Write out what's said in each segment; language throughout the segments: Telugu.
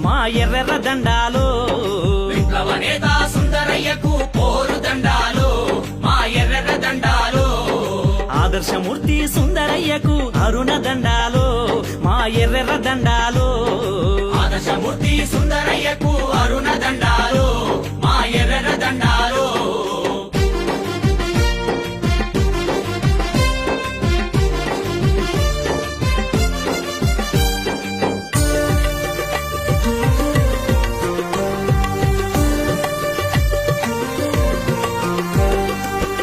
మా ఎర్రెర్ర దండాలు. విప్లవ నేత సుందరయ్యకు పోరు దండాలు, మా ఎర్రెర్ర దండాలు. ఆదర్శమూర్తి సుందరయ్యకు అరుణ దండాలు, మా ఎర్రెర్ర దండాలు. ఆదర్శమూర్తి సుందరయ్యకు అరుణ దండాలు, మా ఎర్రెర్ర దండాలు.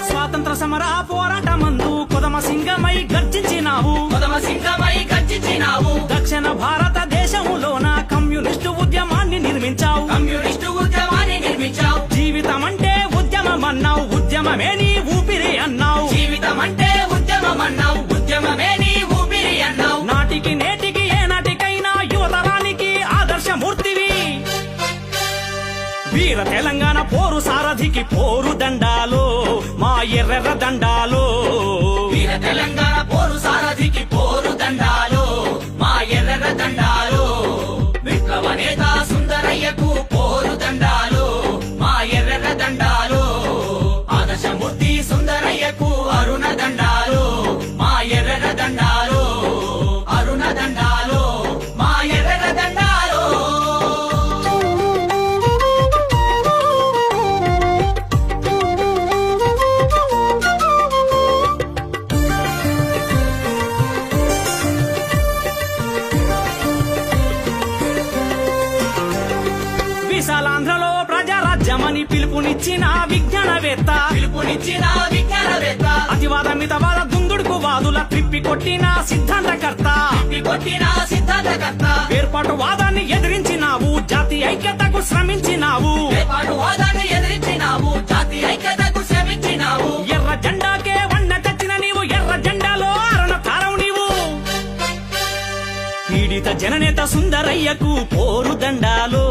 స్వాతంత్ర సమర పోరాటమందు కొదమ సింగమై గర్జించినావు, కొదమ సింగమై గర్జించినావు. దక్షిణ భారతదేశములోన కమ్యూనిస్టు ఉద్యమాన్ని నిర్మించావు, కమ్యూనిస్టు ఉద్యమాన్ని నిర్మించావు. జీవితం అంటే ఉద్యమం అన్నావు, ఉద్యమమే నీ ఊపిరి అన్నావు. జీవితం అంటే ఉద్యమం అన్నావు, ఉద్యమమే నీ ఊపిరి అన్నావు. నాటికి నేటికి ఏ నాటికైనా యువతరానికి ఆదర్శమూర్తివి. వీర తెలంగాణ పోరు సారథికి పోరు దండాలు, మా ఎర్రెర్ర దండాలు. వీర తెలంగాణ పోరు సారథికి పోరు దండాలు, మా ఎర్రెర్ర దండాలు. విప్లవ నేత సుందరయ్యకు పోరు దండాలు, మా ఎర్రెర్ర దండాలు. ఆదర్శమూర్తి సుందరయ్యకు అరుణ దండాలు, మా ఎర్రెర్ర దండాలు. అరుణ దండాలు, మా ఎర్రెర్ర దండాలు. విశాలాంధ్రలో ప్రజారాజ్యమని పిలుపునిచ్చిన విజ్ఞానవేత్త, పిలుపునిచ్చిన విజ్ఞానవేత్త. అతివాద మితవాద దుందుడుకు వాదుల త్రిప్పి కొట్టిన సిద్ధాంతకర్త, కొట్టిన సిద్ధాంతకర్త. ఏర్పాటు వాదాన్ని ఎదిరించినావు, జాతి ఐక్యతకు శ్రమించినావు. ఏర్పాటు వాదాన్ని ఎదిరించినావు, జాతి ఐక్యతకు శ్రమించినావు. ఎర్ర జెండాకే వన్న తెచ్చిన నీవు, ఎర్ర జెండాలో అరుణ తారవు నీవు. పీడిత జననేత సుందరయ్యకు పోరు దండాలు,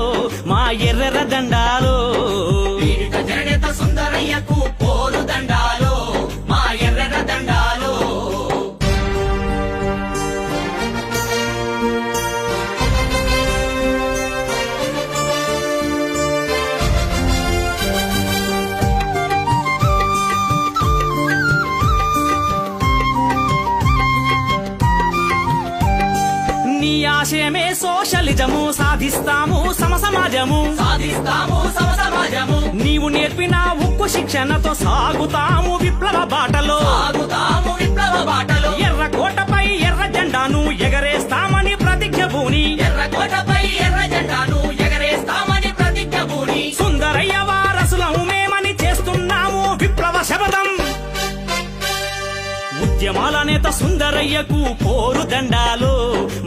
మా ఎర్రెర్ర దండాలు. పీడిత జననేత సుందరయ్యకు పోరు దండాలు, మా ఎర్రెర్ర దండాలు. నీ ఆశయమే సోషలిజము, సాధిస్తాము సమసమాజము. సాధిస్తాము సమ సమాజము. నీవు నేర్పిన ఉక్కు శిక్షణతో సాగుతాము విప్లవ బాటలో. సాగుతాము విప్లవ బాటలో. ఎర్ర కోటపై ఎర్ర జెండాను ఎగరేస్తామని ప్రతిజ్ఞ భూని, ఎర్ర కోటపై ఎర్ర జెండాను ఎగరేస్తామని ప్రతిజ్ఞ భూని. సుందరయ్య వారసులము మేమని చేస్తున్నాము విప్లవ శపథం. ఉద్యమాల నేత సుందరయ్యకు పోరు దండాలు,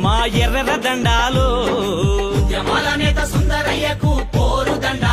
మా ఎర్రెర్ర దండాలు. ఉద్యమాల నేత సుందరయ్యకు పోరు దండాలు.